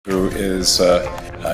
Who is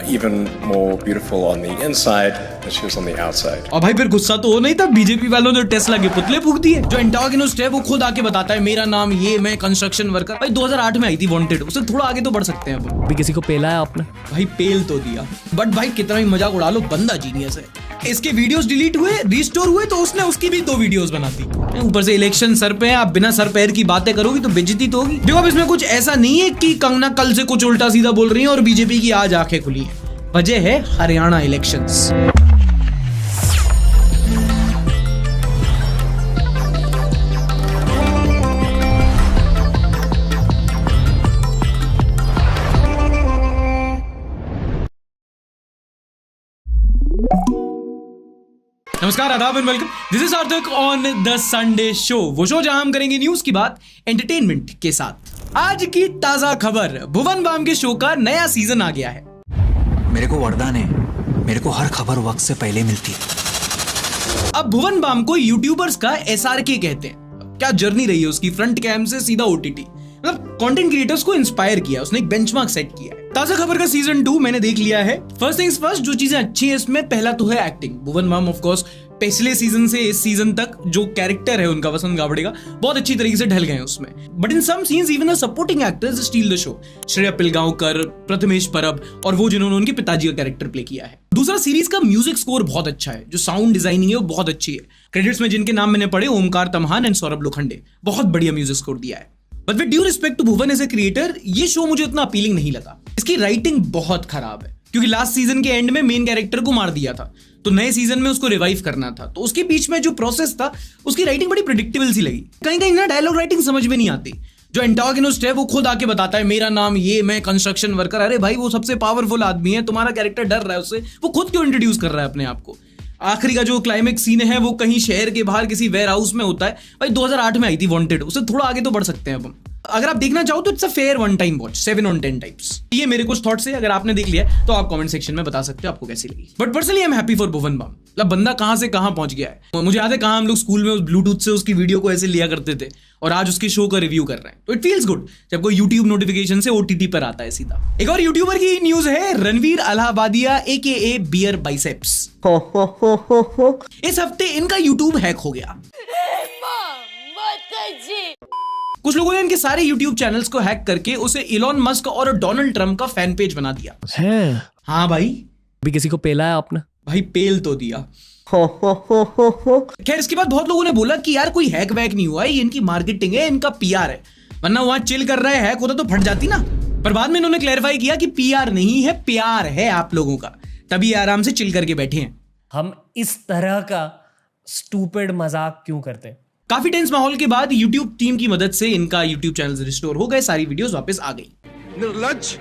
even more beautiful on the inside than she was on the outside. और भाई फिर गुस्सा तो हो नहीं था बीजेपी वालों ने टेस्ला के पुतले फूंक दिए। जो एंटागोनिस्ट है वो खुद आके बताता है मेरा नाम ये, मैं कंस्ट्रक्शन वर्कर। भाई 2008 में आई थी वांटेड, उससे थोड़ा आगे तो बढ़ सकते हैं अपन। अभी किसी को पेला है आपने? भाई पेल तो दिया, बट भाई कितना भी मजाक उड़ा लो, बंदा जीनियस है। इसके वीडियोस डिलीट हुए, रिस्टोर हुए तो उसने उसकी भी 2 वीडियोस बना दी। ऊपर से इलेक्शन सर पे है, आप बिना सर पैर की बातें करोगी तो बेइज्जती तो होगी। देखो अब इसमें कुछ ऐसा नहीं है कि कंगना कल से कुछ उल्टा सीधा बोल रही है और बीजेपी की आज आंखें खुली है। वजह है हरियाणा इलेक्शंस। नमस्कार, आदाब एंड वेलकम। दिस इज सार्थक ऑन द संडे शो, वो शो जहां हम करेंगे न्यूज की बात एंटरटेनमेंट के साथ। आज की ताजा खबर, भुवन बाम के शो का नया सीजन आ गया है। मेरे को वरदान है, मेरे को हर खबर वक्त से पहले मिलती है। अब भुवन बाम को यूट्यूबर्स का SRK कहते हैं। क्या जर्नी रही है उसकी, फ्रंट कैम से सीधा OTT, मतलब कंटेंट क्रिएटर्स को इंस्पायर किया, उसने एक बेंचमार्क सेट किया है। ताजा खबर का सीजन 2 मैंने देख लिया है। फर्स्ट थिंग्स फर्स्ट, जो चीजें अच्छी है इसमें, पहला तो है acting. Bhuvan Bam of course पिछले सीजन से इस सीजन तक जो कैरेक्टर है उनका, वसंत गावड़े का, बहुत अच्छी तरीके से ढल गए हैं उसमें। But in some scenes even the supporting actors steal the show. Shreya Pilgaonkar, Prathamesh Parab और वो जिन्होंने उनके पिताजी का कैरेक्टर प्ले किया है। दूसरा, सीरीज का म्यूजिक स्कोर बहुत अच्छा है, जो साउंड डिजाइनिंग है वो बहुत अच्छी है। क्रेडिट्स में जिनके नाम मैंने पढ़े, ओमकार तमहान एंड सौरभ लोखंडे, बहुत बढ़िया म्यूजिक स्कोर दिया है। But with due respect to Bhuvan as a creator, ये शो मुझे उतना अपीलिंग नहीं लगा। इसकी राइटिंग बहुत खराब है, क्योंकि लास्ट सीजन के एंड में मेन कैरेक्टर को मार दिया था, तो नए सीजन में उसको रिवाइव करना था। तो उसके बीच में जो प्रोसेस था, उसकी राइटिंग बड़ी प्रेडिक्टेबल सी लगी। कहीं कहीं ना डायलॉग राइटिंग समझ में नहीं आती। जो एंटागोनिस्ट है वो खुद आके बताता है मेरा नाम ये, मैं कंस्ट्रक्शन वर्कर। अरे भाई वो सबसे पावरफुल आदमी है, तुम्हारा कैरेक्टर डर रहा है उससे, वो खुद क्यों इंट्रोड्यूस कर रहा है अपने आप को। आखिरी का जो क्लाइमेक्स सीन है वो कहीं शहर के बाहर किसी वेयर हाउस में होता है। भाई 2008 में आई थी वांटेड, उससे थोड़ा आगे तो बढ़ सकते हैं अपन। अगर आप देखना चाहो तो it's a fair one time watch, 7 on 10 types. ये मेरे कुछ थॉट्स है, अगर आपने देख लिया तो आप कमेंट सेक्शन में बता सकते हो आपको कैसी लगी। But personally I am happy for Bhuvan Bam. मतलब बंदा कहां से कहां पहुंच गया है। मुझे याद है कहां हम लोग स्कूल में उस ब्लूटूथ से उसकी वीडियो को ऐसे लिया करते थे, और आज उसके शो का रिव्यू कर रहे हैं। तो इट फील्स गुड जब कोई यूट्यूब नोटिफिकेशन से OTT पर आता है सीधा। एक और यूट्यूबर की न्यूज है, Ranveer Allahbadia AKA Beer Biceps. इस हफ्ते इनका यूट्यूब हैक हो गया। कुछ लोगों ने इनके सारे YouTube चैनल्स को हैक करके उसे इलॉन मस्क और डोनाल्ड ट्रम्प का फैन पेज बना दिया है। हाँ भाई, अभी किसी को पेला है आपने? भाई पेल तो दिया। खैर इसके बाद बहुत लोगों ने बोला कि यार कोई हैक वैक नहीं हुआ है, ये इनकी मार्केटिंग है, इनका PR है, वरना वहां चिल कर रहा है, हैक होता तो फट जाती ना। पर बाद में इन्होंने क्लैरिफाई किया कि PR नहीं है, प्यार है आप लोगों का, तभी आराम से चिल करके बैठे हैं। हम इस तरह का स्टूपिड मजाक क्यों करते हैं? काफी टेंस माहौल के बाद YouTube टीम की मदद से इनका YouTube चैनल रिस्टोर हो गए, सारी वीडियोस वापस आ गई। निर्लज्ज,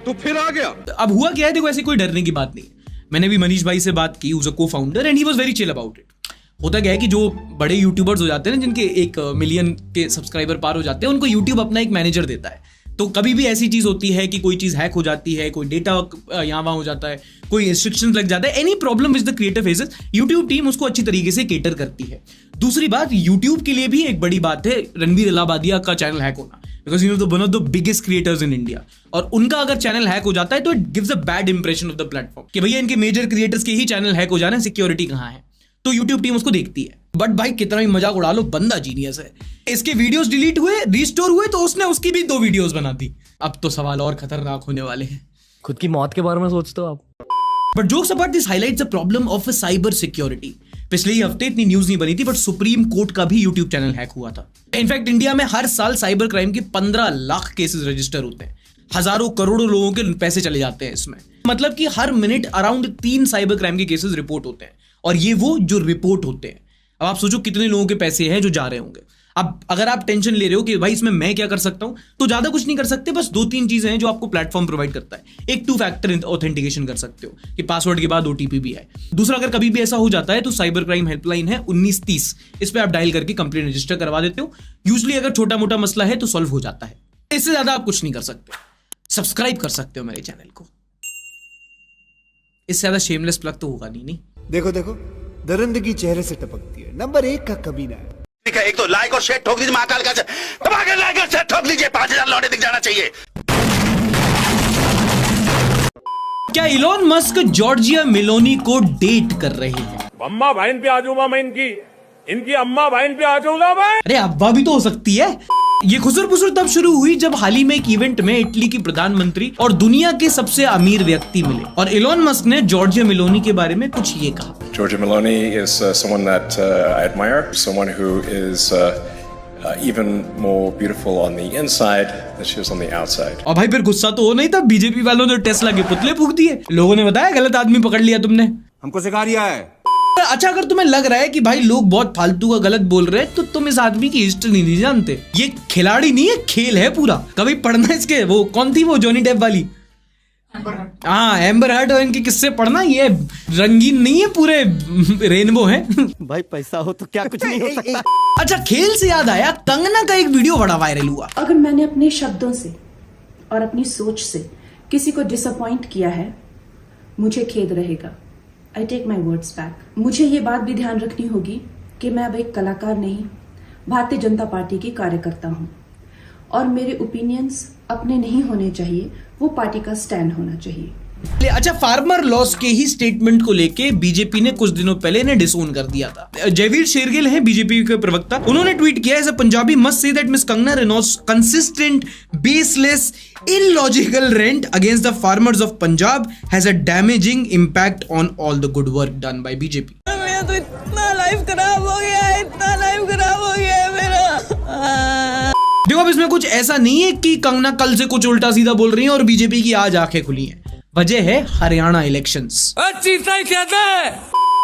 तू फिर आ गया। अब हुआ क्या है, देखो ऐसी कोई डरने की बात नहीं। मैंने भी मनीष भाई से बात की, who is a co-founder, and he was very chill about it. होता क्या है कि जो बड़े यूट्यूबर्स हो जाते हैं ना, जिनके 1 मिलियन के सब्सक्राइबर पार हो जाते हैं, उनको यूट्यूब अपना एक मैनेजर देता है। तो कभी भी ऐसी चीज होती है कि कोई चीज हैक हो जाती है, कोई डेटा यहाँ वहां हो जाता है, कोई रिस्ट्रिक्शंस लग जाता है, any problem with the creator faces, YouTube team उसको अच्छी तरीके से केटर करती है। दूसरी बात, यूट्यूब के लिए भी एक बड़ी बात है रणवीर अलाहाबादिया का चैनल हैक होना, because you know one of the biggest creators in India. और उनका अगर चैनल हैक हो जाता है तो it gives a bad impression of the platform कि भैया इनके मेजर क्रिएटर्स के ही चैनल हैक हो जा रहे हैं, सिक्योरिटी कहाँ है। तो यूट्यूब टीम उसको देखती है। बट भाई कितना भी मजाक उड़ा लो, बंदा जीनियस है। इसके वीडियोस डिलीट हुए, रिस्टोर हुए तो उसने उसकी भी 2 वीडियोस बना दी। अब तो सवाल और खतरनाक होने वाले हैं। खुद की मौत के बारे में सोचते हो आप? But jokes apart, this highlights the problem of cyber security. पिछले ही हफ्ते इतनी न्यूज नहीं बनी थी, बट सुप्रीम कोर्ट का भी यूट्यूब चैनल हैक हुआ था। इनफैक्ट इंडिया में हर साल साइबर क्राइम के 15 लाख केसेस रजिस्टर होते हैं। हजारों करोड़ों लोगों के पैसे चले जाते हैं इसमें। मतलब कि हर मिनट अराउंड 3 साइबर क्राइम के केसेस रिपोर्ट होते हैं, और ये वो जो रिपोर्ट होते हैं। अब आप सोचो कितने लोगों के पैसे हैं जो जा रहे होंगे। अब अगर आप टेंशन ले रहे हो कि भाई इसमें मैं क्या कर सकता हूं, तो ज्यादा कुछ नहीं कर सकते। बस 2-3 चीजें हैं जो आपको प्लेटफॉर्म प्रोवाइड करता है। एक 2 फैक्टर ऑथेंटिकेशन कर सकते हो कि पासवर्ड के बाद OTP भी है। दूसरा, अगर कभी भी ऐसा हो जाता है तो साइबर क्राइम हेल्पलाइन है 1930, इस पे आप डायल करके कंप्लेंट रजिस्टर करवा देते हो। यूजुअली अगर छोटा मोटा मसला है तो सॉल्व हो जाता है। इससे ज्यादा आप कुछ नहीं कर सकते। सब्सक्राइब कर सकते हो मेरे चैनल को, इससे ज्यादा शेमलेस प्लग तो होगा नहीं। देखो देखो, दरिंदगी चेहरे से टपकती है। नंबर 1 का कमीना है। एक तो लाइक और शेयर ठोक दीजिए, महाकाल का दबा के लाइक और शेयर ठोक दीजिए, 5000 लौटे दिख जाना चाहिए। क्या इलॉन मस्क जॉर्जिया मेलोनी को डेट कर रहे हैं? अम्मा बहन पे आ जाऊंगा मैं इनकी अम्मा बहन पे आ जाऊंगा मैं। अरे अब्बा भी तो हो सकती है। ये खुसर पुसर तब शुरू हुई जब हाल ही में एक इवेंट में इटली की प्रधानमंत्री और दुनिया के सबसे अमीर व्यक्ति मिले और इलॉन मस्क ने जॉर्जिया मेलोनी के बारे में कुछ ये कहा। Giorgia Meloni is someone that I admire, someone who is even more beautiful on the inside than she is on the outside. और भाई फिर गुस्सा तो हो नहीं था, बीजेपी वालों ने टेस्ला के पुतले फूंक दिए। लोगों ने बताया गलत आदमी पकड़ लिया तुमने। हमको सिखा रिया है। अच्छा, अगर तुम्हें लग रहा है कि भाई लोग बहुत फालतू का गलत बोल रहे हैं तो तुम इस आदमी की हिस्ट्री नहीं जानते। ये खिलाड़ी नहीं है, खेल है पूरा। कभी पढ़ना इसके, वो कौन थी वो जॉनी डेप वाली, हाँ एम्बर हर्ट, और इनके किस्से पढ़ना। ये रंगीन नहीं है, पूरे रेनबो है। भाई पैसा हो तो क्या कुछ नहीं हो सकता। अच्छा, खेल से याद आया, कंगना का एक वीडियो बड़ा वायरल हुआ। अगर मैंने अपने शब्दों से और अपनी सोच से किसी को डिसअपॉइंट किया है, मुझे खेद रहेगा। I take my words back. मुझे ये बात भी ध्यान रखनी होगी कि मैं अब एक कलाकार नहीं, भारतीय जनता पार्टी की कार्यकर्ता हूँ और मेरे ओपिनियंस अपने नहीं होने चाहिए, वो पार्टी का स्टैंड होना चाहिए। अच्छा, फार्मर लॉस के ही स्टेटमेंट को लेके बीजेपी ने कुछ दिनों पहले इन्हें डिसोन कर दिया था। जयवीर शेरगिल हैं बीजेपी के प्रवक्ता, उन्होंने ट्वीट किया, as a Punjabi must say that Miss Kangana रनौत's consistent, baseless, illogical rant against the farmers of Punjab has a damaging impact on all the good work done by BJP. मेरा तो इतना लाइफ खराब हो गया है, इतना लाइफ खराब हो गया है मेरा। देखो, अब इसमें कुछ ऐसा नहीं है कि कंगना कल से कुछ उल्टा सीधा बोल रही है और बीजेपी की आज आंखें खुली हैं। वजह है हरियाणा इलेक्शंस।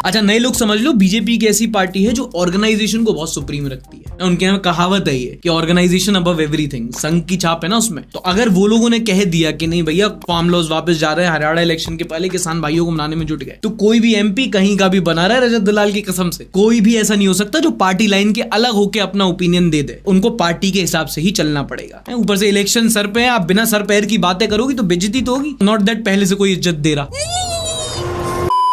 अच्छा, नए लोग समझ लो, बीजेपी की ऐसी पार्टी है जो ऑर्गेनाइजेशन को बहुत सुप्रीम रखती है। उनके यहाँ कहावत है ये कि ऑर्गेनाइजेशन अबव एवरीथिंग, संघ की छाप है ना उसमें। तो अगर वो लोगों ने कह दिया कि नहीं भैया फार्म लॉज वापस जा रहे हैं, हरियाणा इलेक्शन के पहले किसान भाइयों को मनाने में जुट गए, तो कोई भी एमपी कहीं का भी बना रहा है, रजत दलाल की कसम से कोई भी ऐसा नहीं हो सकता जो पार्टी लाइन के अलग होकर अपना ओपिनियन दे दे। उनको पार्टी के हिसाब से ही चलना पड़ेगा। ऊपर से इलेक्शन सर पे है, आप बिना सर पैर की बातें करोगी तो बेइज्जती तो होगी। नॉट दैट पहले से कोई इज्जत दे रहा।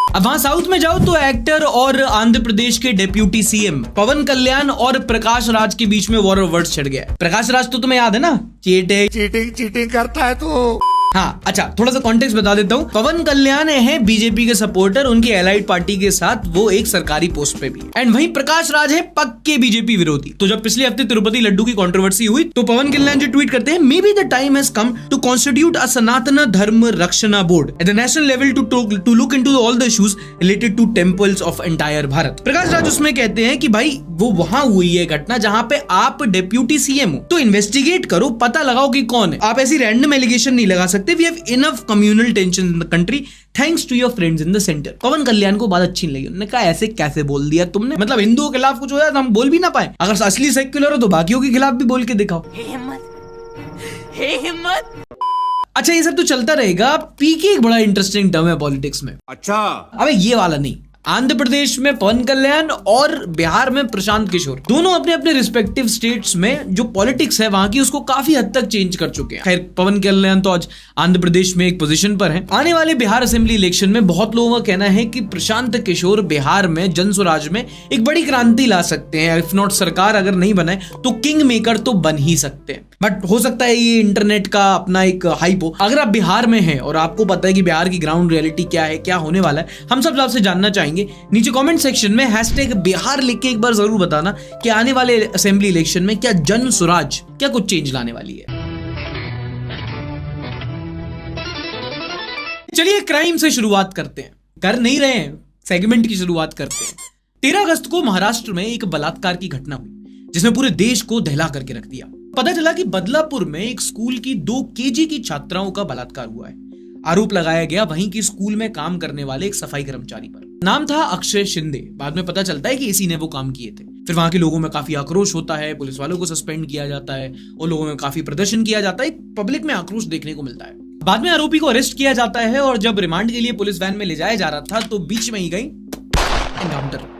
अब वहां साउथ में जाओ तो एक्टर और आंध्र प्रदेश के डेप्यूटी सीएम पवन कल्याण और प्रकाश राज के बीच में वॉर ऑफ वर्ड्स छिड़ गया। प्रकाश राज तो तुम्हें याद है ना, चीटिंग करता है तो। हाँ, अच्छा, थोड़ा सा कॉन्टेक्स्ट बता देता हूँ। पवन कल्याण है बीजेपी के सपोर्टर, उनकी एलाइड पार्टी के साथ वो एक सरकारी पोस्ट पे भी है। एंड वहीं प्रकाश राज है पक्के बीजेपी विरोधी। तो जब पिछले हफ्ते तिरुपति लड्डू की कंट्रोवर्सी हुई तो पवन कल्याण जी ट्वीट करते हैं, may be the time has come to constitute a Sanatan Dharma Rakshana board at the national level to look into all the issues related to temples of entire Bharat. Prakash Raj उसमें कहते हैं कि भाई वो वहां हुई है घटना जहां पे आप डेप्यूटी सीएम हो, तो इन्वेस्टिगेट करो, पता लगाओ कि कौन है। आप ऐसी रैंडम एलिगेशन नहीं लगा सकते। We have enough communal tension in the country thanks to your friends in the center. पवन कल्याण को बात अच्छी नहीं लगी। उन्होंने कहा ऐसे कैसे बोल दिया तुमने, मतलब हिंदुओं के खिलाफ कुछ हो जाए तो हम बोल भी ना पाए, अगर असली सेक्युलर हो तो बाकियों के खिलाफ भी बोल के दिखाओ। हिम्मत। अच्छा, ये सब तो चलता रहेगा। पीके एक बड़ा इंटरेस्टिंग टर्म है पॉलिटिक्स में। अच्छा, अबे ये वाला नहीं। आंध्र प्रदेश में पवन कल्याण और बिहार में प्रशांत किशोर, दोनों अपने अपने रिस्पेक्टिव स्टेट्स में जो पॉलिटिक्स है वहां की उसको काफी हद तक चेंज कर चुके हैं। खैर, पवन कल्याण तो आज आंध्र प्रदेश में एक पोजीशन पर है। आने वाले बिहार असेंबली इलेक्शन में बहुत लोगों का कहना है कि प्रशांत किशोर बिहार में जन स्वराज में एक बड़ी क्रांति ला सकते हैं। इफ नॉट सरकार अगर नहीं बनाए तो किंग मेकर तो बन ही सकते हैं। बट हो सकता है ये इंटरनेट का अपना एक हाइप हो। अगर आप बिहार में हैं और आपको पता है कि बिहार की ग्राउंड रियलिटी क्या है, क्या होने वाला है, हम सब आपसे जानना चाहेंगे। नीचे कमेंट सेक्शन में #बिहार लिख के एक बार जरूर बताना कि आने वाले असेंबली इलेक्शन में क्या जन स्वराज क्या कुछ चेंज लाने वाली है। चलिए क्राइम से शुरुआत करते हैं। कर नहीं रहे हैं, सेगमेंट की शुरुआत करते हैं। 13 अगस्त को महाराष्ट्र में एक बलात्कार की घटना हुई जिसने पूरे देश को दहला करके रख दिया। पता चला कि बदलापुर में एक स्कूल की 2 केजी की छात्राओं का बलात्कार हुआ है। आरोप लगाया गया वहीं की स्कूल में काम करने वाले एक सफाई कर्मचारी पर। नाम था अक्षय शिंदे। बाद में पता चलता है कि इसी ने वो काम किए थे। फिर वहां के लोगों में काफी आक्रोश होता है, पुलिस वालों को सस्पेंड किया जाता है और लोगों में काफी प्रदर्शन किया जाता है। पब्लिक में आक्रोश देखने को मिलता है। बाद में आरोपी को अरेस्ट किया जाता है और जब रिमांड के लिए पुलिस वैन में ले जाया जा रहा था तो बीच में ही गई एनकाउंटर।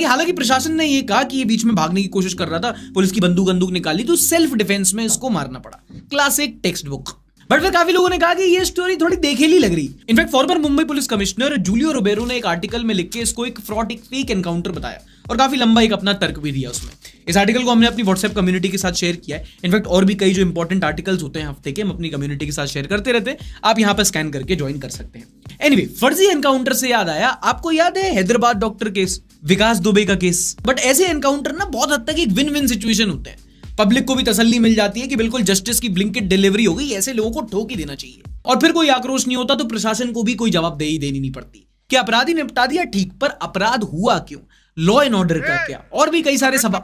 हालांकि प्रशासन ने यह कहा कि ये बीच में भागने की कोशिश कर रहा था, पुलिस की बंदूक निकाली तो सेल्फ डिफेंस में इसको मारना पड़ा। Classic text book. बट फिर काफी लोगों ने कहा कि ये स्टोरी थोड़ी देखेली लग रही। In fact former Mumbai police commissioner Julio Ribeiro ने एक आर्टिकल में लिख के इसको एक फ्रॉड, एक फेक एनकाउंटर बताया और काफी लंबा एक अपना तर्क भी दिया उसमें। इस आर्टिकल को हमने अपनी व्हाट्सएप कम्युनिटी के साथ शेयर किया है। इनफैक्ट और भी कई जो इंपॉर्टेंट आर्टिकल्स होते हैं हफ्ते के, हम अपनी कम्युनिटी के साथ शेयर करते रहते हैं। आप यहाँ पर स्कैन करके ज्वाइन कर सकते हैं। एनीवे, फर्जी एनकाउंटर से याद आया, आपको याद है हैदराबाद डॉक्टर केस, विकास दुबे का केस? बट ऐसे एनकाउंटर ना बहुत हद तक एक विन विन सिचुएशन होते हैं। पब्लिक को भी तसल्ली मिल जाती है कि बिल्कुल जस्टिस की ब्लिंकेट डिलीवरी हो गई, ऐसे लोगों को ठोक ही देना चाहिए। और फिर कोई आक्रोश नहीं होता तो प्रशासन को भी कोई जवाबदेही देनी नहीं पड़ती कि अपराधी निपटा दिया ठीक, पर अपराध हुआ क्यों, लॉ एंड ऑर्डर का क्या, और भी कई सारे सवाल।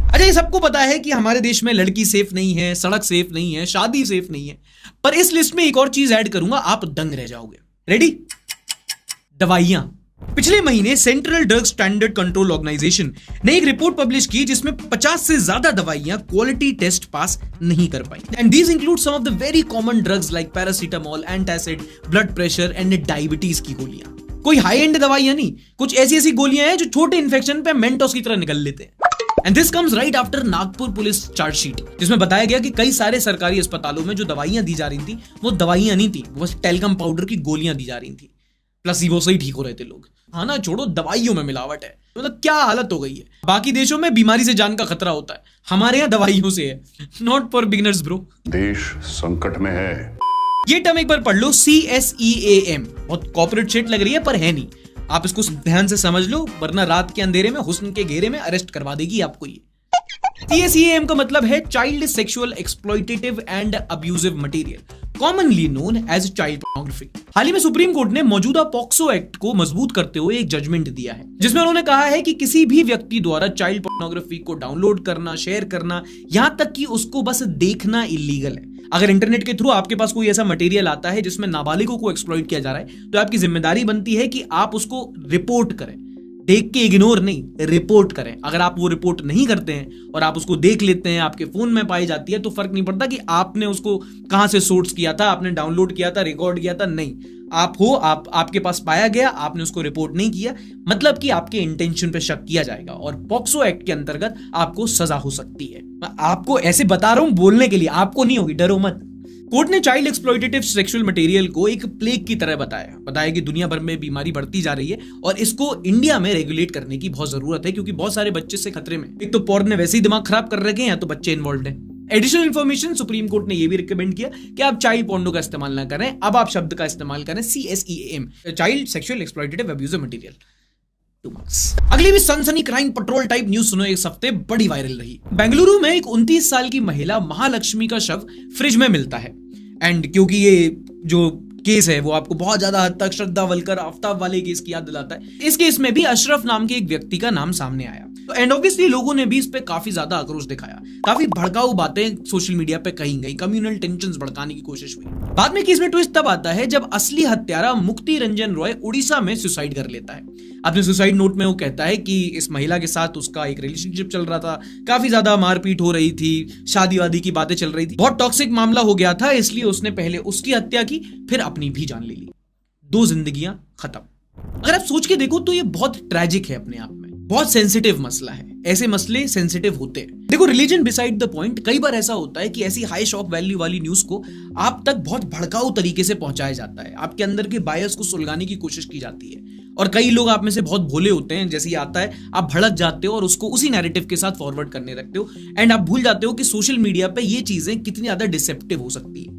अच्छा, ये सबको पता है कि हमारे देश में लड़की सेफ नहीं है, सड़क सेफ नहीं है, शादी सेफ नहीं है, पर इस लिस्ट में एक और चीज ऐड करूंगा, आप दंग रह जाओगे। रेडी? दवाइयां। पिछले महीने central drug standard control organisation ने एक रिपोर्ट पब्लिश की जिसमें 50 से ज्यादा दवाइयां क्वालिटी टेस्ट पास नहीं कर पाई। And these include some of the very common drugs like paracetamol, antacid, blood pressure and diabetes की गोलियां। कोई हाई एंड दवाइयां नहीं, कुछ ऐसी गोलियां हैं जो छोटे इन्फेक्शन पे मेंटोस की तरह निकल लेते हैं। And this comes right after Nagpur police chargesheet, जिसमें बताया गया कि कई सारे सरकारी अस्पतालों में जो दवाइयां दी जा रही थी वो दवाइयां नहीं थी, वो बस टेल्कम पाउडर की गोलियां दी जा रही थी, प्लेसिबो से ही ठीक हो रहे थे लोग। हाँ ना, छोड़ो, दवाइयों में मिलावट है, मतलब क्या हालत हो गई है। बाकी देशों में बीमारी से जान का खतरा होता है, हमारे यहाँ दवाइयों से है। Not for beginners bro. देश संकट में है। ये टर्म एक बार पढ़ लो, CSEAM। बहुत कॉर्पोरेट शिट लग रही है पर है नहीं, आप इसको ध्यान से समझ लो, वरना रात के अंधेरे में हुस्न के घेरे में अरेस्ट करवा देगी आपको ये। CSEAM का मतलब है child sexual exploitative and abusive material, commonly known as child pornography. हाल ही में सुप्रीम कोर्ट ने मौजूदा पॉक्सो एक्ट को मजबूत करते हुए एक जजमेंट दिया है, जिसमें उन्होंने कहा है कि किसी भी व्यक्ति द्वारा चाइल्ड पोर्नोग्राफी को डाउनलोड करना, शेयर करना, यहां तक कि उसको बस देखना इलीगल है। अगर इंटरनेट के थ्रू आपके पास कोई ऐसा मटेरियल आता है जिसमें नाबालिगों को एक्सप्लॉइट किया जा रहा है, तो आपकी जिम्मेदारी बनती है कि आप उसको रिपोर्ट करें, देख के इग्नोर नहीं, रिपोर्ट करें। अगर आप वो रिपोर्ट नहीं करते हैं और आप उसको देख लेते हैं, आपके फोन में पाई जाती है, तो फर्क नहीं पड़ता कि आपने उसको कहां से सोर्स किया था, आपने डाउनलोड किया था, रिकॉर्ड किया था, नहीं, आपके पास पाया गया, आपने उसको रिपोर्ट नहीं किया, मतलब कि आपके इंटेंशन पे शक किया जाएगा और पॉक्सो एक्ट के अंतर्गत आपको सजा हो सकती है। मैं आपको ऐसे बता रहा हूं बोलने के लिए, आपको नहीं होगी, डरो मत। कोर्ट ने चाइल्ड एक्सप्लॉयटेटिव सेक्सुअल मटेरियल को एक प्लेग की तरह बताया कि दुनिया भर में बीमारी बढ़ती जा रही है और इसको इंडिया में रेगुलेट करने की बहुत जरूरत है, क्योंकि बहुत सारे बच्चे से खतरे में। एक तो पॉर्न ने वैसे ही दिमाग खराब कर रखे हैं, या तो बच्चे इन्वॉल्व हैं। एडिशनल इन्फॉर्मेशन, सुप्रीम कोर्ट ने यह भी रिकमेंड किया कि आप चाइल्ड पोर्नो का इस्तेमाल ना करें, अब आप शब्द का इस्तेमाल करें CSEAM, child sexual exploitative abusive material. अगली भी सनसनी क्राइम पेट्रोल टाइप न्यूज सुनो, इस हफ्ते बड़ी वायरल रही। बेंगलुरु में एक 29 साल की महिला महालक्ष्मी का शव फ्रिज में मिलता है। एंड क्योंकि ये जो केस है वो आपको बहुत ज्यादा हद तक श्रद्धा वलकर आफ्ताब वाले केस की याद दिलाता है, इस केस में भी अशरफ नाम के एक व्यक्ति का नाम सामने आया। तो एंड ऑब्वियसली लोगों ने भी इस पे काफी ज्यादा आक्रोश दिखाया, काफी भड़काऊ बातें सोशल मीडिया पे कही गई, कम्युनल टेंशंस भड़काने की कोशिश हुई। बाद में केस में ट्विस्ट तब आता है जब असली हत्यारा मुक्ति रंजन रॉय उड़ीसा में सुसाइड कर लेता है। अपने सुसाइड नोट में वो कहता है कि इस महिला के साथ उसका एक रिलेशनशिप चल रहा था, काफी ज्यादा मारपीट हो रही थी, शादी वादी की बातें चल रही थी, बहुत टॉक्सिक मामला हो गया था, इसलिए उसने पहले उसकी हत्या की, फिर अपनी भी जान ले ली। 2 जिंदगियां खत्म। अगर आप सोच के देखो तो ये बहुत ट्रैजिक है अपने आप में, बहुत सेंसिटिव मसला है। ऐसे मसले सेंसिटिव होते हैं। देखो, रिलीजन डिसाइड द पॉइंट। कई बार ऐसा होता है कि ऐसी हाई शॉक वैल्यू वाली न्यूज को आप तक बहुत भड़काऊ तरीके से पहुंचाया जाता है, आपके अंदर के बायस को सुलगाने की कोशिश की जाती है, और कई लोग आप में से बहुत भोले होते हैं, जैसे ही आता है आप भड़क जाते हो और उसको उसी नैरेटिव के साथ फॉरवर्ड करने लगते हो, एंड आप भूल जाते हो कि सोशल मीडिया पे ये चीजें कितनी ज्यादा डिसेप्टिव हो सकती है।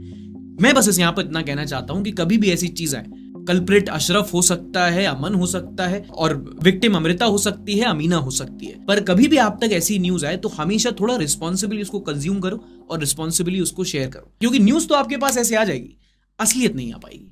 मैं बस यहां पर इतना कहना चाहता हूं कि कभी भी ऐसी चीज आए, कल्प्रिट अशरफ हो सकता है, अमन हो सकता है, और विक्टिम अमृता हो सकती है, अमीना हो सकती है, पर कभी भी आप तक ऐसी न्यूज आए तो हमेशा थोड़ा रिस्पॉन्सिबली उसको कंज्यूम करो और रिस्पॉन्सिबली उसको शेयर करो, क्योंकि न्यूज तो आपके पास ऐसे आ जाएगी, असलियत नहीं आ पाएगी।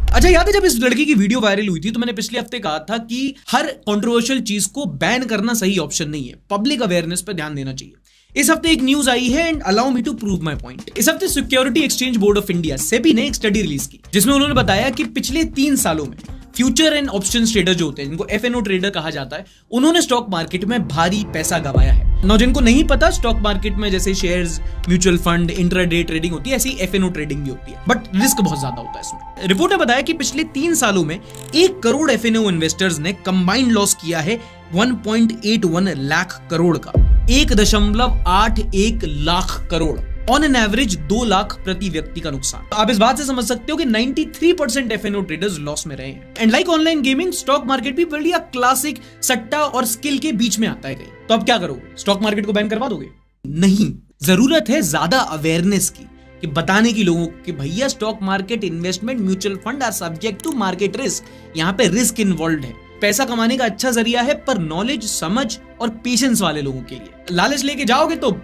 अच्छा, याद है जब इस लड़की की वीडियो वायरल हुई थी तो मैंने पिछले हफ्ते कहा था कि हर कंट्रोवर्शियल चीज को बैन करना सही ऑप्शन नहीं है, पब्लिक अवेयरनेस पर ध्यान देना चाहिए। इस हफ्ते एक न्यूज आई है, and allow me to prove my point. इस हफ्ते security exchange board of India SEBI ने एक स्टडी रिलीज की, जिसमें उन्होंने बताया कि पिछले 3 सालों में फ्यूचर एंड ऑप्शन ट्रेडर जो होते हैं, जिनको FNO ट्रेडर कहा जाता है, उन्होंने स्टॉक मार्केट में भारी पैसा गंवाया है। ना जिनको नहीं पता, स्टॉक मार्केट में जैसे shares, mutual fund, intraday trading होती है, ऐसी FNO ट्रेडिंग भी होती है, बट रिस्क बहुत ज्यादा होता है इसमें। रिपोर्ट ने बताया कि पिछले 3 सालों में 1 करोड़ FNO इन्वेस्टर्स ने कंबाइंड लॉस किया है 1.81 लाख करोड़ का, 1.81 lakh crore, on an average 2 lakh प्रति व्यक्ति का नुकसान। आप इस बात से समझ सकते हो कि 93% FNO ट्रेडर्स लॉस में रहे हैं। And like online gaming, stock market भी बढ़िया क्लासिक सट्टा और स्किल के बीच में आता है कहीं। तो अब क्या करोगे? स्टॉक मार्केट को बैन करवा दोगे? नहीं, जरूरत है ज्यादा अवेयरनेस की, कि बताने की लोगों को कि भैया stock market, investment, mutual fund are subject to market risk. यहाँ पे रिस्क इन्वॉल्व है। पैसा कमाने का अच्छा जरिया है, पर नॉलेज, समझ और पेशेंस वाले लोगों के लिए। लालच लेके जाओगे तो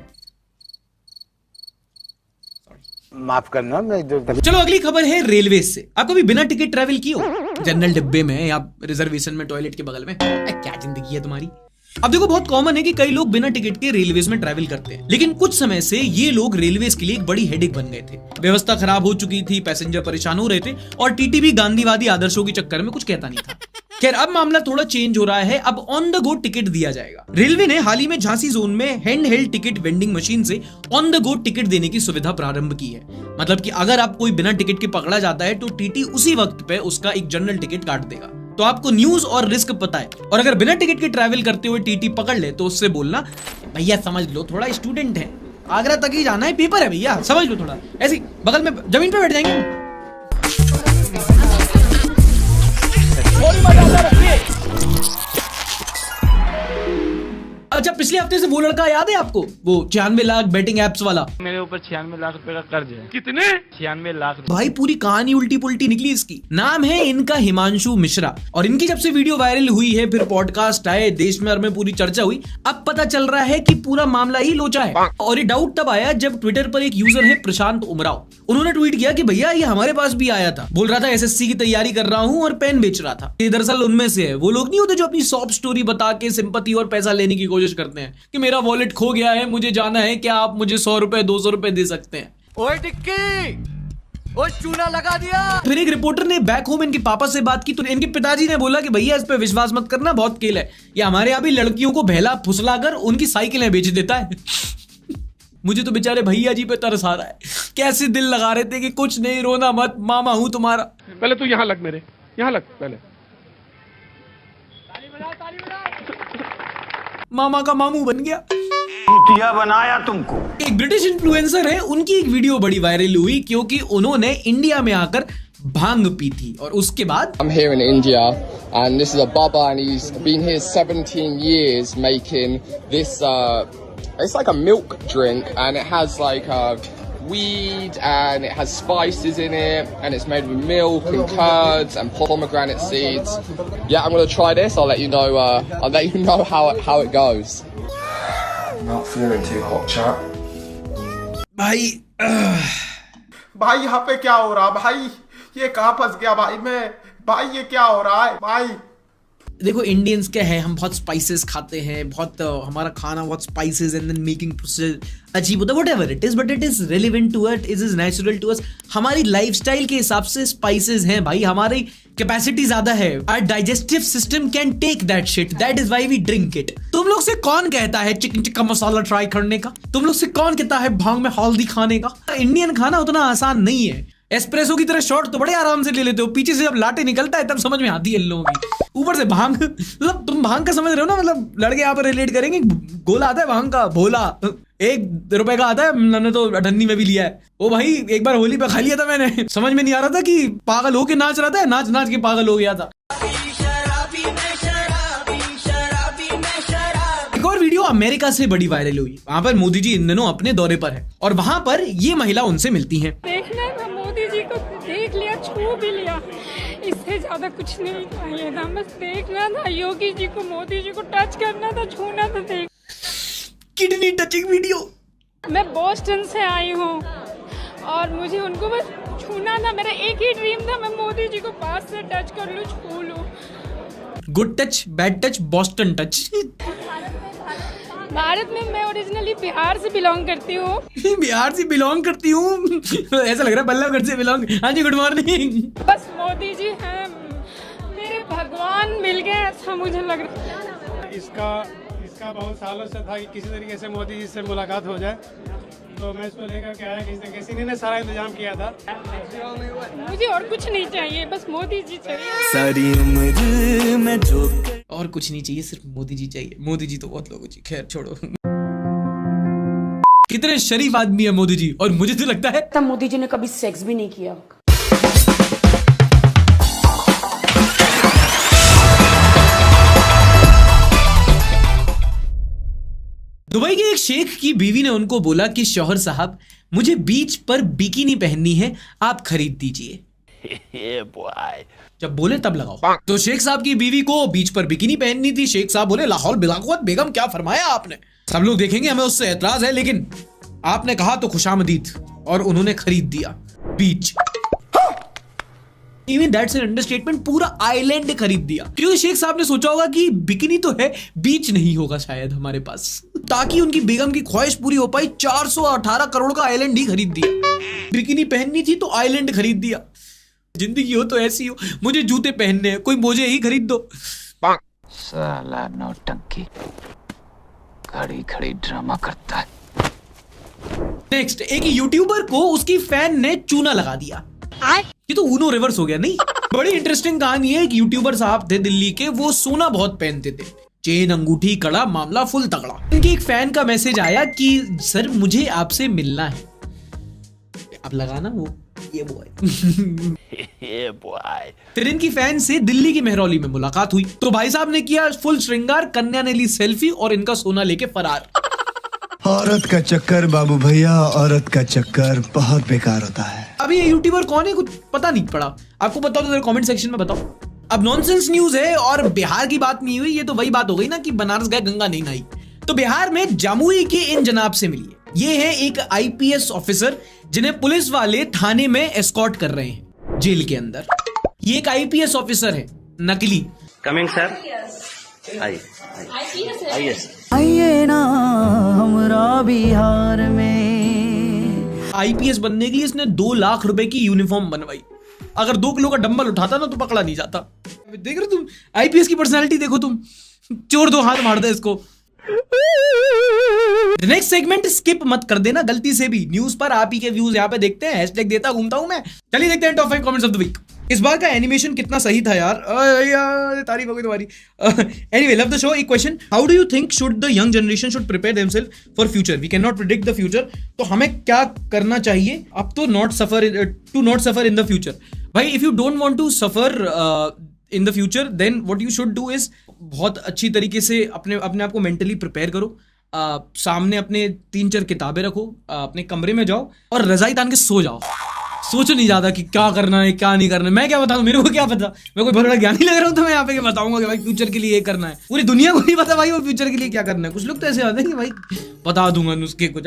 माफ करना। चलो अगली खबर है रेलवे से। आप कभी बिना टिकट ट्रैवल किए हो? जनरल डिब्बे में या रिजर्वेशन में, टॉयलेट के बगल में? क्या जिंदगी है तुम्हारी। अब देखो, बहुत कॉमन है कि कई लोग बिना टिकट के रेलवेज में ट्रैवल करते हैं, लेकिन कुछ समय से ये लोग रेलवेज के लिए एक बड़ी हेडेक बन गए थे। व्यवस्था खराब हो चुकी थी, पैसेंजर परेशान हो रहे थे और टीटी भी गांधीवादी आदर्शों के चक्कर में कुछ कहता नहीं था। खैर, अब मामला थोड़ा चेंज हो रहा है। अब ऑन द गो टिकट दिया जाएगा। रेलवे ने हाल ही में झांसी जोन में hand held ticket vending machine से ऑन द गो टिकट देने की सुविधा प्रारंभ की है। मतलब कि अगर आप कोई बिना टिकट के पकड़ा जाता है तो टीटी उसी वक्त पे उसका एक जनरल टिकट काट देगा। तो आपको न्यूज और रिस्क पता है। और अगर बिना टिकट के ट्रैवल करते हुए टीटी पकड़ ले तो उससे बोलना, भैया समझ लो, थोड़ा स्टूडेंट है, आगरा तक ही जाना है, पेपर है भैया, समझ लो थोड़ा। ऐसे बगल में जमीन पे बैठ जाएंगे। अच्छा, पिछले हफ्ते से वो लड़का याद है आपको, वो 96 लाख बैटिंग एप्स वाला? मेरे ऊपर 96 लाख रुपए का कर्ज है। कितने? 96 लाख। भाई पूरी कहानी उल्टी पुल्टी निकली इसकी। नाम है इनका हिमांशु मिश्रा, और इनकी जब से वीडियो वायरल हुई है, फिर पॉडकास्ट आए, देश में और में पूरी चर्चा हुई, अब पता चल रहा है कि पूरा मामला ही लोचा है। और ये डाउट तब आया जब ट्विटर पर एक यूजर है प्रशांत उमराव, उन्होंने ट्वीट किया कि भैया ये हमारे पास भी आया था, बोल रहा था एसएससी की तैयारी कर रहा हूँ और पेन बेच रहा था। ये दरअसल उनमें से है। वो लोग नहीं होते जो अपनी सॉफ्ट स्टोरी बता के सिंपैथी और पैसा लेने की कोशिश करते हैं कि मेरा वॉलेट खो गया है, मुझे जाना है, क्या आप मुझे 100 रुपए 200 रुपए दे सकते हैं? ओए टिक्की, ओए चूना लगा दिया। फिर एक रिपोर्टर ने बैक होम इनके पापा से बात की तो इनके पिताजी ने बोला कि भैया इस पे विश्वास मत करना, बहुत खेल है, ये हमारे यहाँ भी लड़कियों को बहला फुसलाकर उनकी साइकिलें बेच देता है। मुझे तो बेचारे भैया जी पे तरस आ रहा है, कैसे दिल लगा रहे थे कि कुछ नहीं, रोना मत, मामा हूं तुम्हारा। पहले तू यहाँ लग, मेरे यहाँ लग पहले। मामा का मामू बन गया। चूतिया बनाया तुमको। एक ब्रिटिश इन्फ्लुएंसर है, उनकी एक वीडियो बड़ी वायरल हुई क्योंकि उन्होंने इंडिया में आकर भांग पी थी और उसके बाद I'm here in India and this is a Baba and he's been here 17 years making this it's like a milk drink and it has like weed and it has spices in it and it's made with milk and curds and pomegranate seeds. Yeah, I'm gonna try this. I'll let you know how it goes. Not feeling too hot, chat. भाई यहाँ पे क्या हो रहा भाई, ये कहाँ फंस गया भाई मैं, भाई ये क्या हो रहा है भाई। देखो इंडियंस क्या है, हम बहुत स्पाइसेस खाते हैं, बहुत हमारा खाना बहुत spices and then making process अजीब होता है, whatever it is, but it is relevant to it, it is natural to us. हमारी लाइफस्टाइल के हिसाब से स्पाइसेस हैं भाई, हमारी कैपेसिटी ज्यादा है, our digestive system can take that shit, that is why we drink it. तुम लोग से कौन कहता है चिकन टिक्का मसाला ट्राई करने का? तुम लोग से कौन कहता है भांग में हल्दी खाने का? इंडियन खाना उतना आसान नहीं है। एस्प्रेसो की तरह शॉट तो बड़े आराम से ले लेते हो, पीछे से जब लाटे निकलता है तब समझ में आती है इन लोगों की। ऊपर से भांग, मतलब तुम भांग का समझ रहे हो ना, मतलब लड़के यहाँ पर रिलेट करेंगे, गोला आता है भांग का, भोला 1 रुपए का आता है, मैंने तो अठन्नी में भी लिया है। ओ भाई एक बार होली पे खा लिया था मैंने, समझ में नहीं आ रहा था कि पागल होके नाच रहा था, नाच नाच के पागल हो गया था। एक और वीडियो अमेरिका से बड़ी वायरल हुई, वहां पर मोदी जी इन दिनों अपने दौरे पर है और वहां पर ये महिला उनसे मिलती है। देखना था मोदी जी को, देख लिया, छू भी लिया, इससे ज्यादा कुछ नहीं चाहिए था, बस देखना था योगी जी को, मोदी जी को टच करना था, छूना था। देख किडनी टचिंग वीडियो। मैं बोस्टन से आई हूँ और मुझे उनको बस छूना था, मेरा एक ही ड्रीम था, मैं मोदी जी को पास से टच कर लूँ, छू लूँ। Good touch, bad touch, Boston touch. Bharat में मैं ओरिजिनली बिहार से बिलोंग करती हूँ। बिहार से बिलोंग करती हूँ ऐसा लग रहा है बल्लभगढ़ से बिलोंग। हाँ जी, गुड मॉर्निंग। बस मोदी जी हैं मेरे भगवान, मिल गए ऐसा मुझे लग रहा है। इसका बहुत सालों से था कि किसी तरीके से मोदी जी से मुलाकात हो जाए, तो मैं इसको लेकर के आया, किसी ने सारा इंतजाम किया था। मुझे और कुछ नहीं चाहिए, बस मोदी जी चाहिए। सारी उम्र में जो और कुछ नहीं चाहिए, सिर्फ मोदी जी चाहिए। मोदी जी तो बहुत लोगों जी, खैर छोड़ो। कितने शरीफ आदमी है मोदी जी, और मुझे तो लगता है तब मोदी जी ने कभी सेक्स भी नहीं किया। दुबई के एक शेख की बीवी ने उनको बोला कि शौहर साहब मुझे बीच पर बिकिनी पहननी है, आप खरीद दीजिए। जब बोले तब लगाओ। तो शेख साहब की बीवी को बीच पर बिकिनी पहननी थी। शेख साहब बोले लाहौल बिलाकुवत बेगम क्या फरमाया आपने। सब लोग देखेंगे, हमें उससे एतराज है, लेकिन आपने कहा तो खुशामदीद, और उन्होंने खरीद दिया बीच। Even that's an understatement, पूरा आइलैंड खरीद दिया। क्योंकि शेख साहब ने सोचा होगा कि बिकिनी तो है, बीच नहीं होगा शायद हमारे पास, ताकि उनकी बेगम की ख्वाहिश पूरी हो पाई। 418 करोड़ का आइलैंड ही खरीद दिया। बिकिनी पहननी थी तो आइलैंड खरीद दिया। जिंदगी हो तो ऐसी हो, मुझे जूते पहनने हैं, कोई मोजे ही खरीद दो। साला नौटंकी, खड़ी खड़ी ड्रामा करता है। नेक्स्ट, एक यूट्यूबर को उसकी फैन ने चूना लगा दिया। ये तो ऊनो रिवर्स हो गया नहीं। बड़ी इंटरेस्टिंग कहानी है। एक यूट्यूबर साहब थे दिल्ली के, वो सोना बहुत पहनते थे, चेन अंगूठी कड़ा, मामला फुल तगड़ा। इनकी एक फैन का मैसेज आया कि सर मुझे आपसे मिलना है। अब लगाना वो ये बॉय। फिर इनकी फैन से दिल्ली की मेहरौली में मुलाकात हुई। तो भाई साहब ने किया फुल श्रृंगार, कन्या ने ली सेल्फी और इनका सोना लेके फरार। औरत का चक्कर बाबू भैया, औरत का चक्कर बहुत बेकार होता है। अभी ये यूट्यूबर कौन है कुछ पता नहीं पड़ा। आपको पता हो तो कमेंट सेक्शन में बताओ। अब नॉनसेंस न्यूज है और बिहार की बात नहीं हुई। ये तो वही बात हो गई ना कि बनारस गए गंगा नहीं नहाई। तो बिहार में जमुई के इन जनाब से मिलिए। ये है एक आईपीएस ऑफिसर जिन्हें पुलिस वाले थाने में एस्कॉर्ट कर रहे हैं जेल के अंदर। ये एक आईपीएस ऑफिसर है, नकली। कमिंग सर, आइए ना हमरा बिहार में। आईपीएस बनने की इसने 2 लाख रुपए की यूनिफॉर्म बनवाई। अगर 2 किलो का डंबल उठाता ना तो पकड़ा नहीं जाता। देख रहे तुम आईपीएस की पर्सनालिटी, देखो तुम, चोर 2 हाथ मार दे इसको। नेक्स्ट सेगमेंट स्किप मत कर देना गलती से भी। न्यूज पर आप ही के व्यूज यहाँ पे देखते हैं, हैशटैग देता घूमता हूं मैं। चलिए देखते हैं top 5 comments of the week. इस बार का एनिमेशन कितना सही था यार, तारीफ हो गई तुम्हारी। Anyway, love the show. एक question, how do you think should the young generation should prepare themselves for future? We can not predict the future, तो हमें क्या करना चाहिए अब to not suffer in the future? भाई, if you don't want to suffer in the future, then what you should do is बहुत अच्छी तरीके से अपने आप को मेंटली प्रिपेयर करो। सामने अपने 3-4 किताबें रखो, अपने कमरे में जाओ और रजाई तान के सो जाओ। सोचो नहीं ज्यादा कि क्या करना है क्या नहीं करना है। मैं क्या बताऊं, मेरे को क्या पता, मैं कोई बहुत बड़ा ज्ञानी लग रहा हूं तो मैं यहाँ पे बताऊंगा कि भाई फ्यूचर के लिए ये करना है। पूरी दुनिया को नहीं पता भाई वो फ्यूचर के लिए क्या करना है। कुछ लोग तो ऐसे आते हैं कि भाई बता दूंगा नुस्खे कुछ।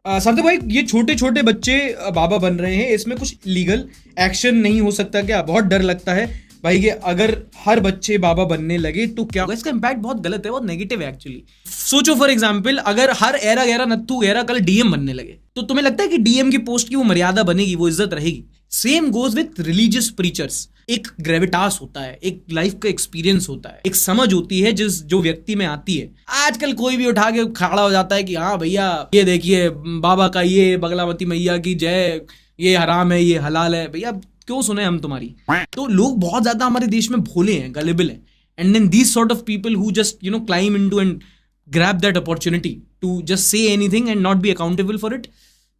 संत भाई, ये छोटे छोटे बच्चे बाबा बन रहे हैं, इसमें कुछ लीगल एक्शन नहीं हो सकता क्या? बहुत डर लगता है भाई कि अगर हर बच्चे बाबा बनने लगे तो क्या होगा। इसका इंपैक्ट बहुत गलत है, बहुत नेगेटिव है एक्चुअली। सोचो फॉर एग्जांपल, अगर हर एरा गैरा नत्थू गैरा कल डीएम बनने लगे तो तुम्हें लगता है कि डीएम की पोस्ट की वो मर्यादा बनेगी, वो इज्जत रहेगी? Same goes with religious preachers. एक ग्रेविटास होता है, एक लाइफ का एक्सपीरियंस होता है, एक समझ होती है जो व्यक्ति में आती है। आजकल कोई भी उठा के खड़ा हो जाता है कि हाँ भैया ये देखिए बाबा का ये, बगलावती मैया की जय, ये हराम है ये हलाल है। भैया क्यों सुने हम तुम्हारी? तो लोग बहुत ज्यादा हमारे देश में भोले हैं, गलेबल हैं, and then these sort of people who just climb into and grab that opportunity to just say anything and not be accountable for it,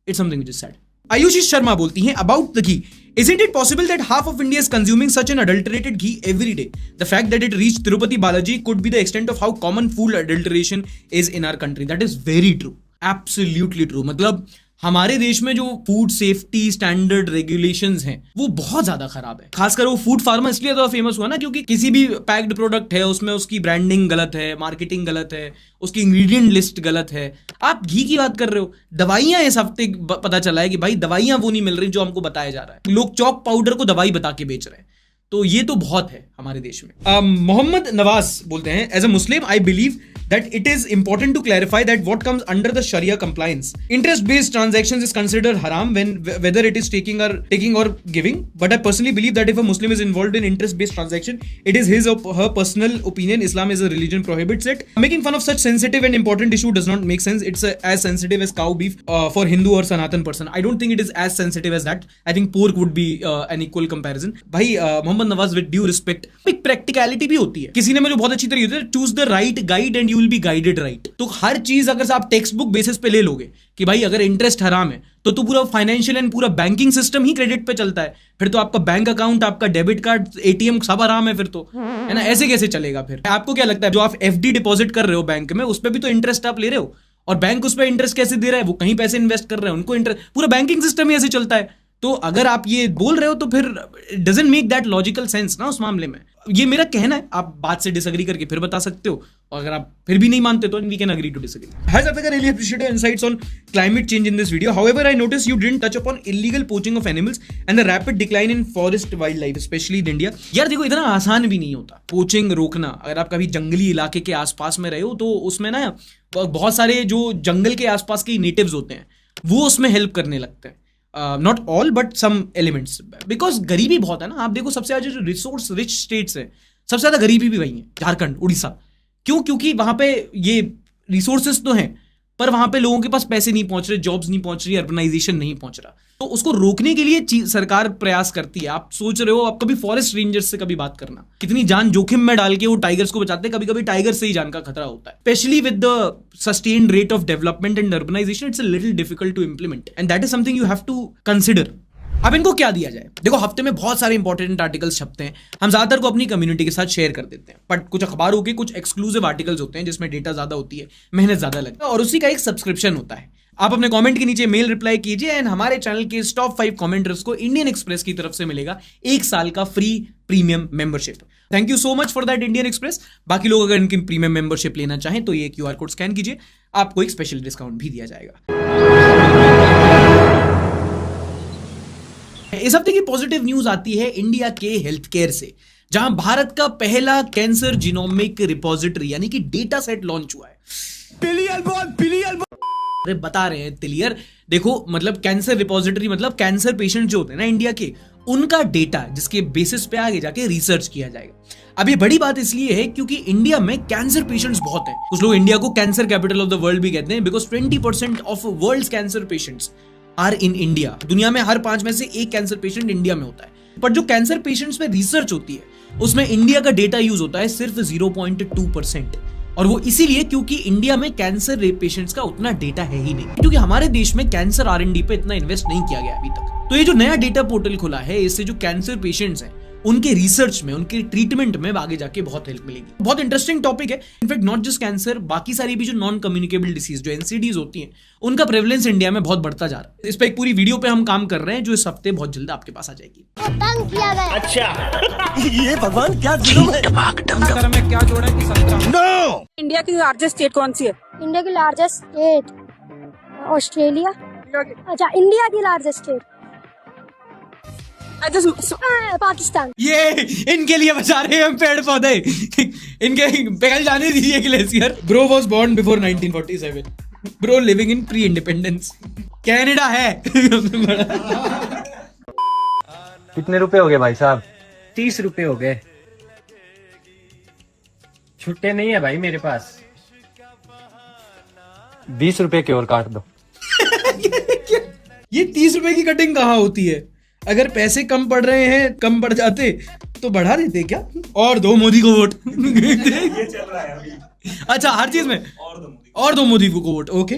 it's something which is sad. Ayushi Sharma बोलती हैं about the ghee. Isn't it possible that half of India is consuming such an adulterated ghee every day? The fact that it reached Tirupati Balaji could be the extent of how common food adulteration is in our country. That is very true. Absolutely true. मतलब हमारे देश में जो food safety standard regulations हैं वो बहुत ज्यादा खराब है। खासकर वो फूड फार्मा इसलिए तो फेमस हुआ ना क्योंकि किसी भी पैक्ड प्रोडक्ट है उसमें उसकी ब्रांडिंग गलत है, मार्केटिंग गलत है, उसकी इंग्रेडिएंट लिस्ट गलत है। आप घी की बात कर रहे हो, दवाइयां इस हफ्ते पता चला है कि भाई दवाइयां वो नहीं मिल रही जो हमको बताया जा रहा है। लोग चॉक पाउडर को दवाई बता के बेच रहे हैं, तो ये तो बहुत है हमारे देश में। मोहम्मद नवाज बोलते हैं, as a Muslim I believe that it is important to clarify that what comes under the Sharia compliance. Interest-based transactions is considered haram whether it is taking or giving. But I personally believe that if a Muslim is involved in interest-based transaction, it is his or her personal opinion. Islam as a religion prohibits it. Making fun of such sensitive and important issue does not make sense. It's as sensitive as cow beef for Hindu or Sanatan person. I don't think it is as sensitive as that. I think pork would be an equal comparison. भाई Mohammad Nawaz, with due respect, एक practicality भी होती है। किसी ने मुझे बहुत अच्छी तरीके से choose the right guide and will be guided right। तो हर चीज अगर आप टेक्स्ट बुक बेसिस पे ले लोगे कि भाई अगर इंटरेस्ट हराम है तो पूरा फाइनेंशियल एंड पूरा बैंकिंग सिस्टम ही क्रेडिट पे चलता है, फिर तो आपका बैंक अकाउंट, आपका डेबिट कार्ड, एटीएम सब हराम है फिर तो, है ना? ऐसे कैसे चलेगा फिर? आपको क्या लगता है जो आप एफडी डिपॉजिट कर रहे हो बैंक में उस पर भी तो इंटरेस्ट आप ले रहे हो, और बैंक उस पर इंटरेस्ट कैसे दे रहा है, वो कहीं पैसे इन्वेस्ट कर रहे हैं, उनको इंटरेस्ट, पूरा बैंकिंग सिस्टम ही ऐसे चलता है। तो अगर आप ये बोल रहे हो तो फिर doesn't make that logical sense ना उस मामले में। ये मेरा कहना है, आप बात से डिसएग्री करके फिर बता सकते हो, और अगर आप फिर भी नहीं मानते तो we can agree to disagree. Has Atika really appreciate your insights on climate change in this video. However, I noticed you didn't touch upon illegal poaching of animals and the rapid decline in forest wildlife, especially in India. यार देखो, इतना आसान भी नहीं होता poaching रोकना। अगर आप कभी जंगली इलाके के आसपास में रहे हो तो उसमें ना बहुत सारे जो जंगल के आसपास के नेटिव्स होते हैं वो उसमें हेल्प करने लगते हैं। Not all but some elements, because गरीबी बहुत है ना। आप देखो सबसे ज्यादा जो रिसोर्स रिच स्टेट्स है, सबसे ज्यादा गरीबी भी वही है, झारखंड, उड़ीसा। क्यों? क्योंकि वहां पे ये रिसोर्सेस तो हैं पर वहां पे लोगों के पास पैसे नहीं पहुंच रहे, जॉब्स नहीं पहुंच रही, अर्बनाइजेशन नहीं पहुंच रहा। तो उसको रोकने के लिए सरकार प्रयास करती है। आप सोच रहे हो, आप कभी फॉरेस्ट रेंजर्स से कभी बात करना, कितनी जान जोखिम में डाल के वो टाइगर्स को बचाते हैं। कभी कभी टाइगर से ही जान का खतरा होता है। Especially with the sustained rate of development and urbanisation, it's a little difficult to implement and that is something you have to consider. अब इनको क्या दिया जाए? देखो, हफ्ते में बहुत सारे इंपॉर्टेंट आर्टिकल्स छपते हैं, हम ज्यादातर को अपनी कम्युनिटी के साथ शेयर कर देते हैं, बट कुछ अखबारों के कुछ एक्सक्लूसिव आर्टिकल्स होते हैं जिसमें डेटा ज्यादा होती है, मेहनत ज्यादा लगती है, और उसी का एक सब्सक्रिप्शन होता है। आप अपने कमेंट के नीचे मेल रिप्लाई कीजिए एंड हमारे चैनल के टॉप 5 कमेंटर्स को इंडियन एक्सप्रेस की तरफ से मिलेगा 1 साल का free premium membership. Thank you so much for that Indian express. बाकी लोग अगर इनकी प्रीमियम मेंबरशिप लेना चाहें तो ये QR कोड स्कैन कीजिए, आपको एक स्पेशल डिस्काउंट भी दिया जाएगा। इस हफ्ते की पॉजिटिव न्यूज आती है इंडिया के हेल्थ केयर से, जहां भारत का पहला कैंसर जीनोमिक रिपोजिटरी यानी कि डेटा सेट लॉन्च हुआ है। बिलियन बता रहे हैं तिलियर। देखो, मतलब कैंसर रिपोजिटरी मतलब कैंसर पेशेंट जो होते हैं ना इंडिया के, उनका डेटा जिसके बेसिस पे आगे जाके रिसर्च किया जाएगा। अब ये बड़ी बात इसलिए है क्योंकि इंडिया में कैंसर पेशेंट्स बहुत हैं। कुछ लोग इंडिया को cancer capital of the world भी कहते हैं, because 20% of world's cancer patients are in India. दुनिया में हर 5 में से 1 कैंसर पेशेंट इंडिया में होता है। पर जो कैंसर पेशेंट्स पे रिसर्च होती है उसमें इंडिया का डेटा यूज होता है सिर्फ 0.2%, और वो इसीलिए क्योंकि इंडिया में कैंसर पेशेंट्स का उतना डेटा है ही नहीं, क्योंकि हमारे देश में कैंसर R&D पे इतना इन्वेस्ट नहीं किया गया अभी तक। तो ये जो नया डेटा पोर्टल खुला है, इससे जो कैंसर पेशेंट्स हैं उनके रिसर्च में, उनके ट्रीटमेंट में आगे जाके बहुत हेल्प मिलेगी। बहुत इंटरेस्टिंग टॉपिक है। इनफैक्ट नॉट जस्ट कैंसर, बाकी सारी भी जो नॉन कम्युनिकेबल डिसीज जो NCDs होती हैं, उनका प्रेवलेंस इंडिया में बहुत बढ़ता जा रहा है। इस पर एक पूरी वीडियो पे हम काम कर रहे हैं जो इस हफ्ते बहुत जल्द आपके पास आ जाएगी। अच्छा ये भगवान क्या जुल्म है? में क्या जोड़ा है कि 17 इंडिया की लार्जेस्ट स्टेट कौन सी है? इंडिया की लार्जेस्ट स्टेट ऑस्ट्रेलिया। अच्छा, इंडिया की लार्जेस्ट स्टेट पाकिस्तान। ये इनके लिए बचा रहे हैं हम पेड़ पौधे, इनके पिघल जाने दीजिए glacier. Bro was born before 1947, bro living in pre independence. Canada है। कितने रुपए हो गए भाई साहब? 30 रुपए हो गए। छुट्टे नहीं है भाई मेरे पास। 20 रुपए के और काट दो। ये 30 रुपए की कटिंग कहाँ होती है? अगर पैसे कम पड़ रहे हैं, कम पड़ जाते तो बढ़ा देते क्या? और दो मोदी को वोट। ये चल रहा है अभी। अच्छा, हर चीज में और दो मोदी को वोट। ओके।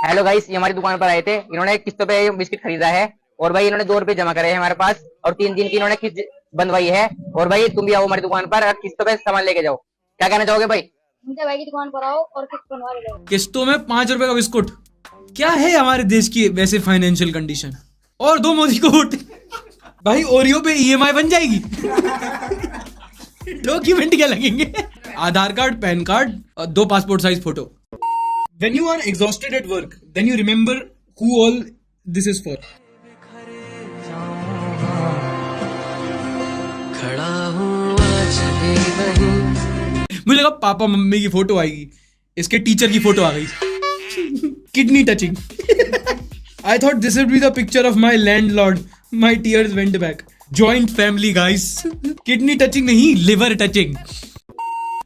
हेलो गाइस, ये हमारी दुकान पर आए थे। इन्होंने किस्तों पे बिस्किट खरीदा है और भाई इन्होंने 2 रुपए जमा करे हैं हमारे पास, और 3 दिन की इन्होंने किस्त बंधवाई है। और भाई तुम भी आओ हमारी दुकान पर, किस्तों पे सामान लेके जाओ। क्या कहना चाहोगे भाई? भाई की दुकान पर आओ और किस्त बनवा ले जाओ। किस्तों में 5 रुपए का बिस्कुट। क्या है हमारे देश की वैसे फाइनेंशियल कंडीशन? और दो मोदी को वोट। भाई ओरियो पे EMI बन जाएगी। डॉक्यूमेंट क्या लगेंगे? Aadhaar card, PAN card, 2 passport size photo. When you are exhausted at work, then you remember who all this is for. मुझे लगा पापा मम्मी की फोटो आएगी, इसके टीचर की फोटो आ गई। Kidney touching. I thought this would be the picture of my landlord. My tears went back. Joint family, guys. Kidney touching नहीं, liver touching.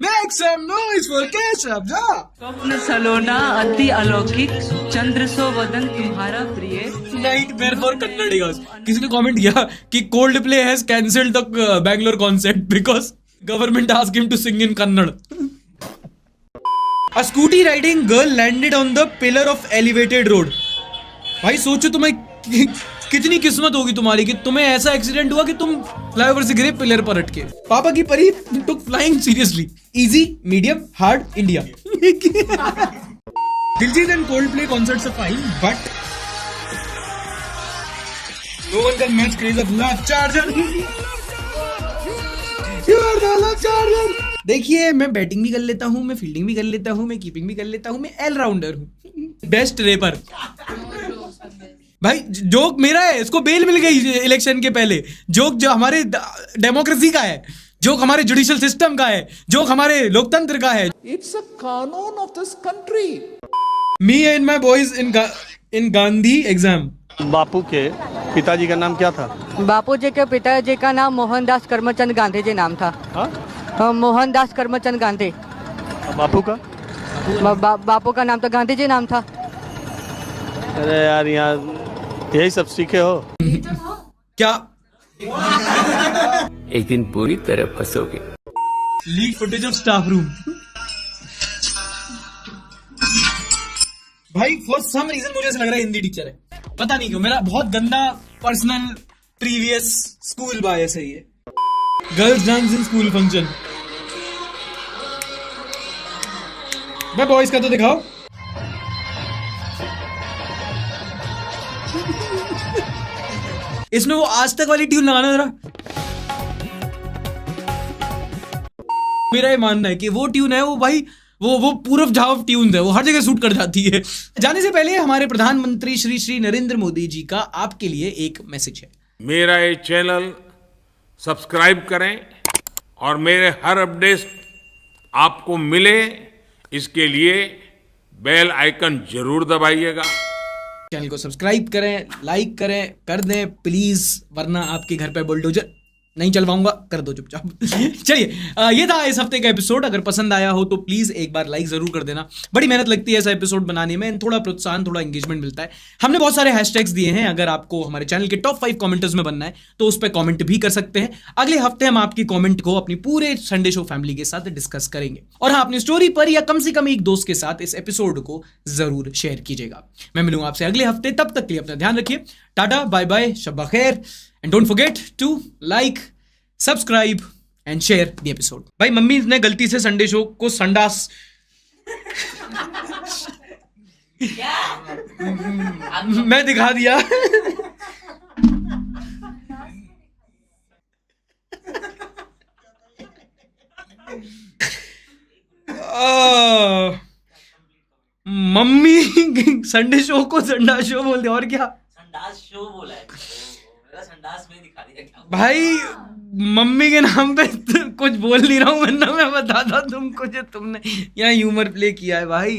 Make some noise for Keshav, ja. स्वप्न सलोना अति अलौकिक, चंद्र सो वदन तुम्हारा प्रिय। Nightmare for Kannadigas. किसी ने comment किया कि Coldplay has cancelled the Bangalore concert because government asked him to sing in Kannada. A scooty riding girl landed on the pillar of elevated road. भाई सोचो तुम्हें कितनी किस्मत होगी तुम्हारी कि तुम्हें ऐसा एक्सीडेंट हुआ कि तुम फ्लाईओवर से गिरे पिलर पर अटके। पापा की परी took flying seriously. Easy, medium, hard, India. Diljit and Coldplay concerts are fine, but no one can match craze of Love Charger. You are the Love Charger. देखिए, मैं बैटिंग भी कर लेता हूँ, मैं फील्डिंग भी कर लेता हूँ, मैं कीपिंग भी कर लेता हूँ, मैं ऑल राउंडर हूँ। बेस्ट रेपर। भाई जोक मेरा है, इसको बेल मिल गई इलेक्शन के पहले। जोक जो हमारे डेमोक्रेसी का है, जोक हमारे जुडिशियल सिस्टम का है, जोक हमारे लोकतंत्र का है। इट्स अ कानून of this country. Me and my boys in Gandhi exam. बापू के पिताजी का नाम क्या था? बापू जी के पिताजी का नाम मोहनदास करमचंद गांधी जी नाम था। हाँ? मोहनदास करमचंद गांधी। बापू का? बापू का नाम तो गांधी जी नाम था। अरे यार, यहाँ यही सब सीखे हो क्या? एक दिन पूरी तरह फंसोगे। Leak footage of staff room. भाई फॉर सम रीजन मुझे ऐसा लग रहा है हिंदी टीचर है, पता नहीं क्यों। मेरा बहुत गंदा पर्सनल प्रीवियस स्कूल बायस है ये। Girls dance in school function. भाई बॉयज का तो दिखाओ। इसमें वो आज तक वाली ट्यून लगाना जरा। मेरा ये मानना है कि वो ट्यून है, वो भाई वो पूरब झाव ट्यून है, वो हर जगह सूट कर जाती है। जाने से पहले हमारे प्रधानमंत्री श्री नरेंद्र मोदी जी का आपके लिए एक मैसेज है। मेरा ये चैनल सब्सक्राइब करें और मेरे हर अपडेट आपको मिले, इसके लिए बेल आइकन जरूर दबाइएगा। चैनल को सब्सक्राइब करें, लाइक करें, कर दें प्लीज, वरना आपके घर पे बुलडोजर नहीं चलवाऊंगा, कर दो चुपचाप। चलिए, ये था इस हफ्ते का एपिसोड। अगर पसंद आया हो तो प्लीज एक बार लाइक जरूर कर देना। बड़ी मेहनत लगती है ऐसा एपिसोड बनाने में, थोड़ा प्रोत्साहन, थोड़ा एंगेजमेंट मिलता है। हमने बहुत सारे हैशटैग्स दिए हैं, अगर आपको हमारे चैनल के टॉप 5 कमेंटर्स में बनना है तो उस पर कमेंट भी कर सकते हैं। अगले हफ्ते हम आपकी कमेंट को अपनी पूरे संडे शो फैमिली के साथ डिस्कस करेंगे। और हाँ, अपनी स्टोरी पर या कम से कम एक दोस्त के साथ इस एपिसोड को जरूर शेयर कीजिएगा। मैं मिलूंगा आपसे अगले हफ्ते, तब तक के लिए अपना ध्यान रखिए। टाटा, बाय बाय, शब्बा खैर, and don't forget to like, subscribe and share the episode. भाई मम्मी ने गलती से संडे शो को संडास मैं दिखा दिया। मम्मी संडे शो को संडास शो बोल दे, और क्या? संडास शो बोला है, मेरा संडास में दिखा दिया क्या? भाई मम्मी के नाम पे कुछ बोल नहीं रहा हूं, वरना मैं बताता तुमको जो तुमने यहाँ ह्यूमर प्ले किया है भाई।